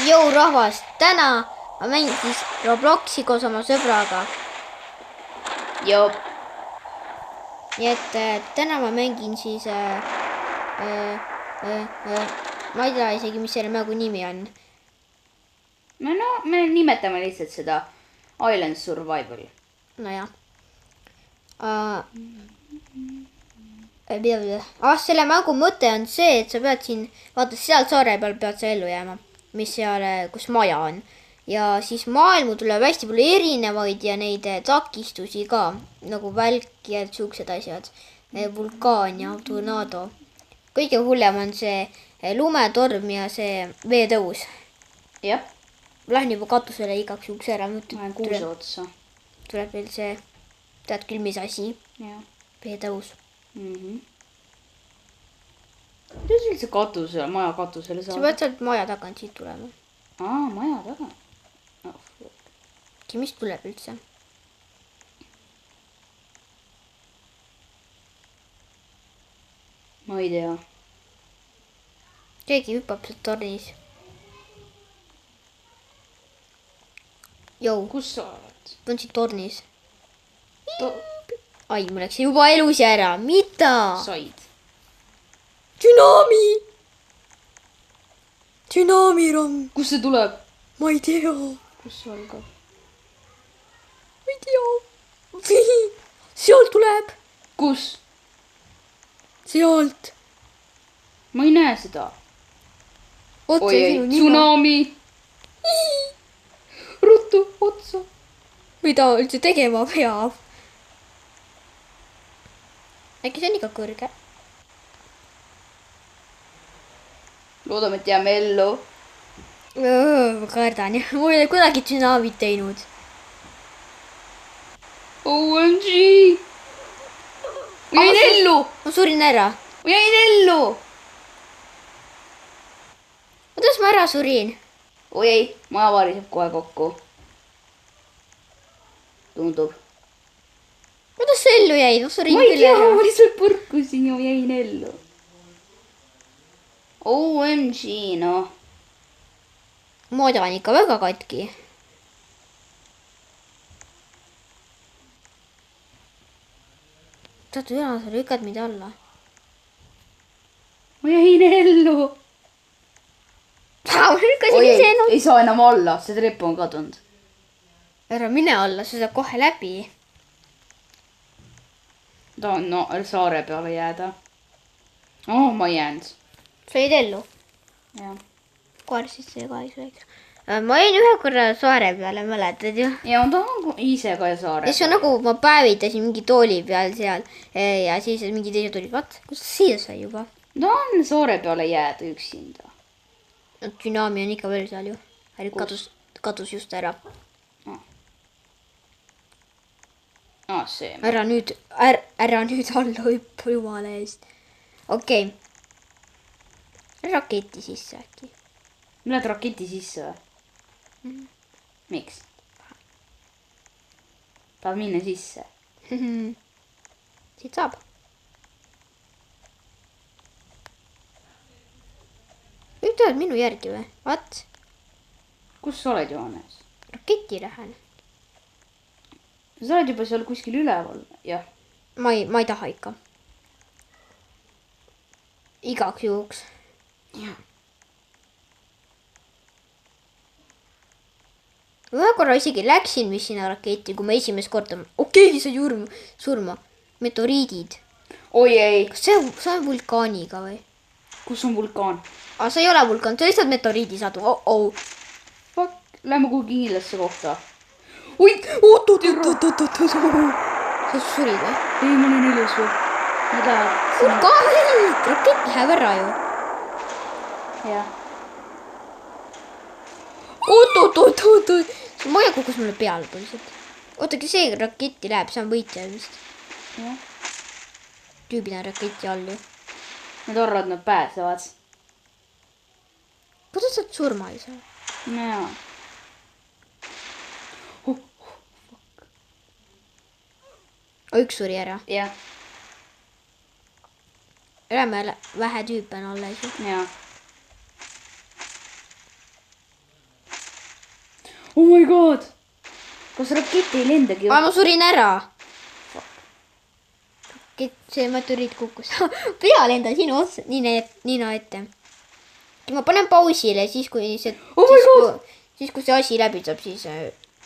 Jõu rahvas, täna ma mängin Robloksi koos oma sõbraga. Jop. Nii et täna ma mängin siis ma ei tea isegi, mis selle mängu nimi on. No, me nimetame lihtsalt seda Island Survival. Nojah. Selle mängu mõte on see, et sa pead siin, vaata seal saare peal pead sa ellu jääma, mis seal, kus maja on. Ja siis maailmu tuleb hästi palju erinevaid ja neid takistusi ka, nagu välk ja siuksed asjad. Vulkaan ja tornado. Kõige hullem on see lumetorm ja see veetõus. Jah. Lähen juba katusele igaks juhuks ära. Ma olen kuuse otsa. Tuleb veel see, tead küll, mis asi. Jah. Veetõus. Kuidas üldse katusele, maja katusele saada? Sa pead sealt maja tagant siit tulema. Maja taga. Mis tuleb üldse? Ma ei tea. Keegi hüppab sealt tornis. Jõu. Kus sa oled? Ta on siit tornis. Ai, mul läks juba elus ära. Mida? Said. Tsunami! Tsunami-rong. Kus see tuleb? Ma ei tea. Kus see algab? Ma ei tea. Sealt tuleb. Kus? Sealt. Ma ei näe seda. Otse sinu nina. Tsunami. Ruttu, otsa. Mida üldse tegema peab? Äkki see on ikka kõrge? Loodame, et jääme ellu. Ma kardan jah. Mul ei ole kunagi tsunamit teinud. OMG. Ma jäin ellu. Ma surin ära. Ma jäin ellu. Kuidas ma ära surin? Oi ei, maja variseb kohe kokku. Tundub. Kuidas sa ellu jäid? Ma surin Ma ei küll tea, ära. ma lihtsalt põrkusin ja jäin ellu. OMG, noh. Mood on ikka väga katki. Saad üle, sa lükkad mind alla. Ma jäin ellu. Ma lükkasin Oi ise ei, ennast. ei saa enam alla, see trepp on kadunud. Ära mine alla, sa saad kohe läbi. Tahan saare peale jääda. Ma ei jäänud. Sa jäid ellu. Jah. Koer sisse ja kahjuks läks. Ma jäin ühe korra saare peale, mäletad ju? Ja ma tahan ise ka saare Ja see on nagu ma päevitasin mingi tooli peal seal ja siis mingi teised olid, vaat, kus siia sai juba? Ma tahan saare peale jääda üksinda. Dünami on ikka veel seal ju. Kadus just ära. See. Ära nüüd alla hüppa jumala eest. Okei. Raketi sisse äkki. Lähed raketi sisse või? Miks? Tahad minna sisse? Siit saab. Kõik tulevad minu järgi või? Vaat. Kus sa oled, Johannes? Raketi lähen. Sa oled juba seal kuskil üleval, jah. Ma ei taha ikka. Igaks juhuks. Ühe korra isegi läksin vist sinna raketti, kui ma esimest korda... keegi sai surma. Meteoriidid. Oi ei. Kas see on vulkaaniga või? Kus on vulkaan? See ei ole vulkaan, see on lihtsalt meteoriidisadu. Fuck, lähme kuhugi kindlasse kohta. Oi, oot. Sa surid või? Ei, ma olen elus või. Ma tahan. Vulkaan, rakett läheb ära ju. Jah. Oot. See maja kukkus mulle peale põhiliselt. Ootagi, see raketti läheb, see on võitja vist. Jah. Tüübid on raketi all ju. Nad arvavad, nad pääsevad. Kuidas sa surma ei saa? Jaa. Üks suri ära. Jah. Räme vähe tüüpe on alles ju. Jaa. Oh my god. Kas rakett ei lendagi? ma surin ära. See meteoriit kukkus. Pea lendas sinu otsa, nina ette. Ma panen pausile, siis kui see, siis kui see asi läbi saab, siis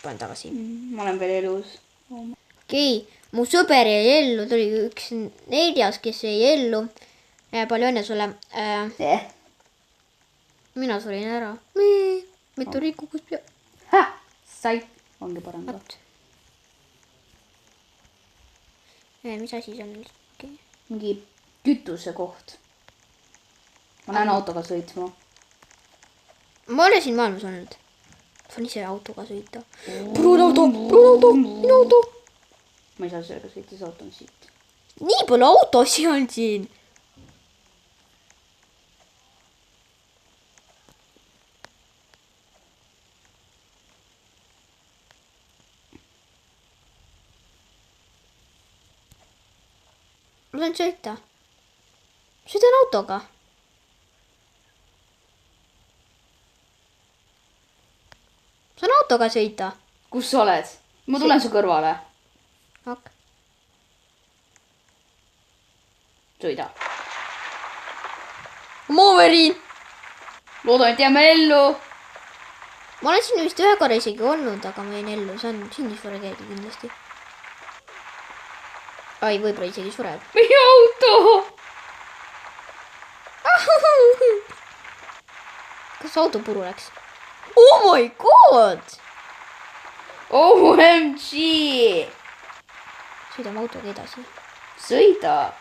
panen tagasi. Ma olen veel elus. Okei, mu sõber jäi ellu, tuli üks 4, kes jäi ellu. Palju õnne sulle. Mina surin ära. Meteoriit kukkus pea. Sai. Ongi parem ka. Mis asi see on? Mingi kütuse koht. Ma näen autoga sõitma. Ma olen siin maailmas olnud. Saan ise autoga sõita. Pruunauto, minu auto. Ma ei saa sellega sõita, see auto on siit. Nii palju autosi on siin. Ma saan sõita. Sõidan autoga. Saan autoga sõita. Kus sa oled? Ma tulen su kõrvale. Ok. Sõida. Ma verin. Loodan, et jääme ellu. Ma olen siin vist ühe korra isegi olnud, aga ma jäin ellu. See on sündisvore keegi kindlasti. Ai, võib-olla isegi sureb. Meie auto! Kas auto puru läks? Oh my god! OMG! Sõidame autoga edasi. Sõida.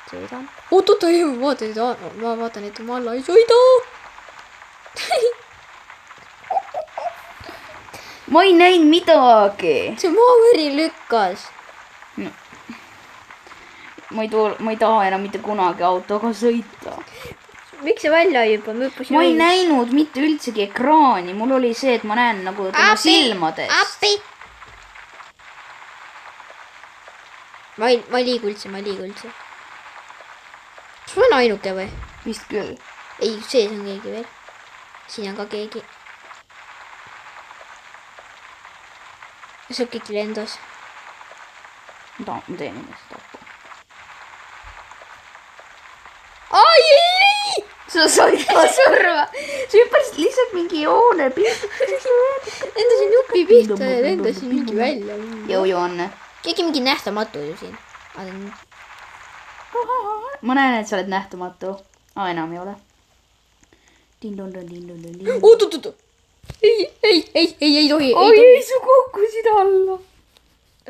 Sõidan. Oot, ma vaatan, et ma alla ei sõida. Ma ei näinud midagi. See maaveri lükkas. Ma ei taha enam mitte kunagi autoga sõita. Miks see välja juba? Ma ei näinud mitte üldsegi ekraani. Mul oli see, et ma näen nagu tema silmades. Appi! Ma ei liigu üldse. Kas ma olen ainuke või? Vist küll. Ei, sees on keegi veel. Siin on ka keegi. See kõik lendas. Ma teen ennast tappa. Ai! Sa said ka surma. Sa hüppasid lihtsalt mingi joone pihta. Lendasin jupi pihta ja lendasin mingi välja. Jõujoonne. Keegi mingi nähtamatu ju siin. Ma näen, et sa oled nähtamatu. Enam ei ole. Oot. Ei tohi. Oi, ei, su kukkusid alla.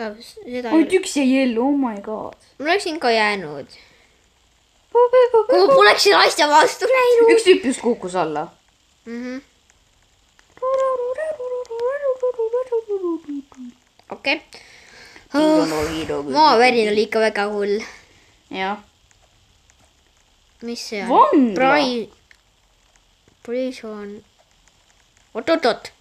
Ainult üks jäi ellu, oh my god. Ma oleksin ka jäänud. Ma poleksin asja vastu läinud. Üks tüüp just kukkus alla. Okei. Maavärin oli ikka väga hull. Jah. Mis see on? Vangla. Prison. Oot.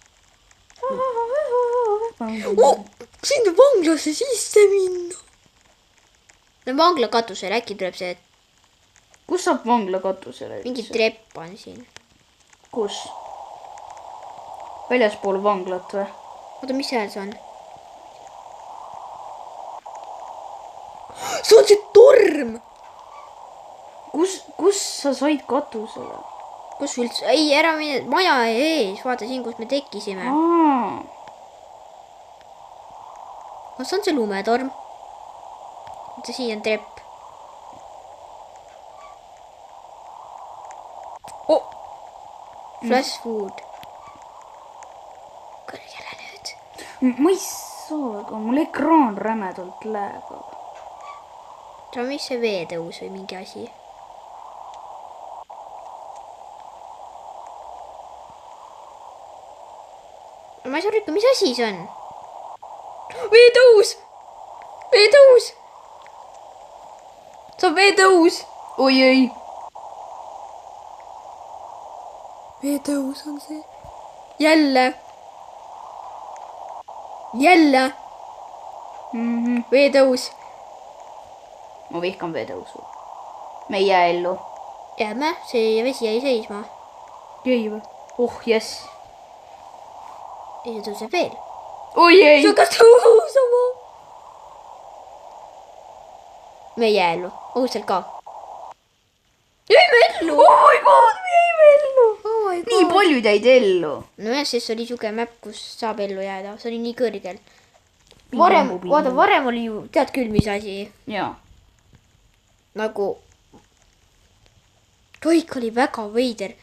Sinna vanglasse sisse minna. Vangla katusel, äkki tuleb see... Kus saab vangla katusele? Mingi trepp on siin. Kus? Väljaspool vanglat või? Oota, mis seal see on? See on see torm! Kus sa said katusele? Kus üldse? Ei, ära mine. Maja ees. Vaata siin, kus me tekkisime. Kas on see lumetorm? Vaata, siin on trepp. Flash food. Kõrgele nüüd. Ma ei saa, aga mul ekraan rämedalt läägab. See on mis see veetõus või mingi asi? Ma ei saa rikku, mis asi see on? Veetõus! Veetõus! See on veetõus! Oi ei! Veetõus on see. Jälle. Veetõus. Ma vihkan veetõusu. Me ei jää ellu. Jääme, see vesi jäi seisma. Jäi või? Oh, jess. ja see tõuseb veel. oi ei. see hakkas tõusema. me ei jää ellu, õudselt ka. jäime ellu. oh my god, me jäime ellu. Oh my nii God. paljud jäid ellu. nojah, sest see oli siuke mäpp, kus saab ellu jääda, see oli nii kõrgel. varem oli ju, tead küll, mis asi. jaa. nagu kõik oli väga veider.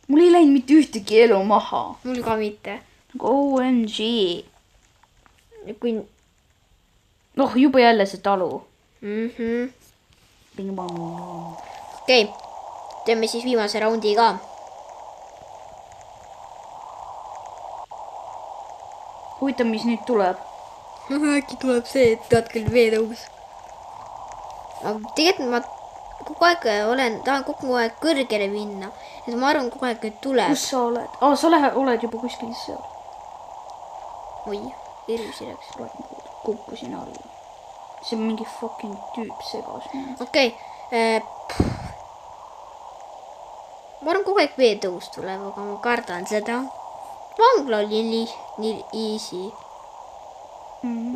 mul ei läinud mitte ühtegi elu maha. mul ka mitte. nagu OMG. kui noh, juba jälle see talu. okei, teeme siis viimase raundi ka. huvitav, mis nüüd tuleb. äkki tuleb see, et tead küll veetõus. aga tegelikult ma kogu aeg tahan kogu aeg kõrgele minna. et ma arvan, kogu aeg nüüd tuleb. kus sa oled? sa oled juba kuskil seal. oi, hirmsi läks. kukkusin alla. see mingi fucking tüüp segas mind. okei. ma arvan, kogu aeg veetõus tuleb, aga ma kardan seda. vangla oli nii easy.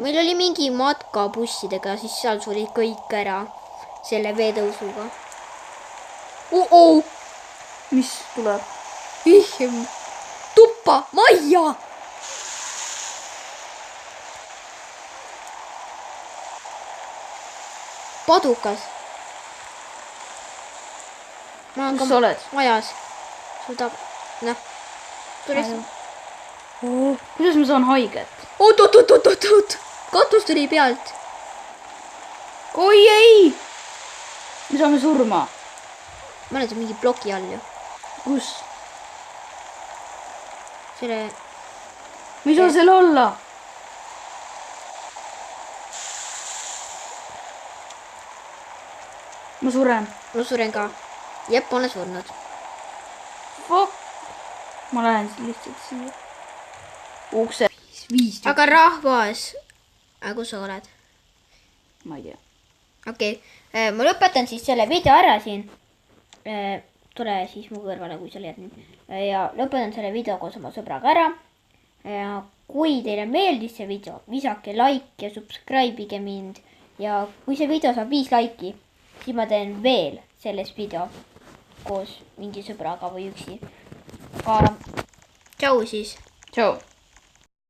meil oli mingi matka bussidega, siis seal suri kõik ära selle veetõusuga. mis tuleb? vihjem. tuppa, majja. padukas. ma olen kus sa oled? majas. suudab, noh. kuidas ma saan haiget? oot. katus tuli pealt. oi ei! me saame surma. ma olen seal mingi ploki all ju. kus? selle. ma ei saa seal olla. ma suren. ma suren ka. jep, ma olen surnud. Fuck. ma lähen lihtsalt siia. ukse. 5 aga rahvas. aga kus sa oled? ma ei tea. okei, ma lõpetan siis selle video ära siin. tule siis mu kõrvale, kui sa leiad mind. ja lõpetan selle video koos oma sõbraga ära. ja kui teile meeldis see video, visake like ja subscribe'ige mind. ja kui see video saab 5 like'i, siis ma teen veel sellest video koos mingi sõbraga või üksi. aga tšau siis. tšau.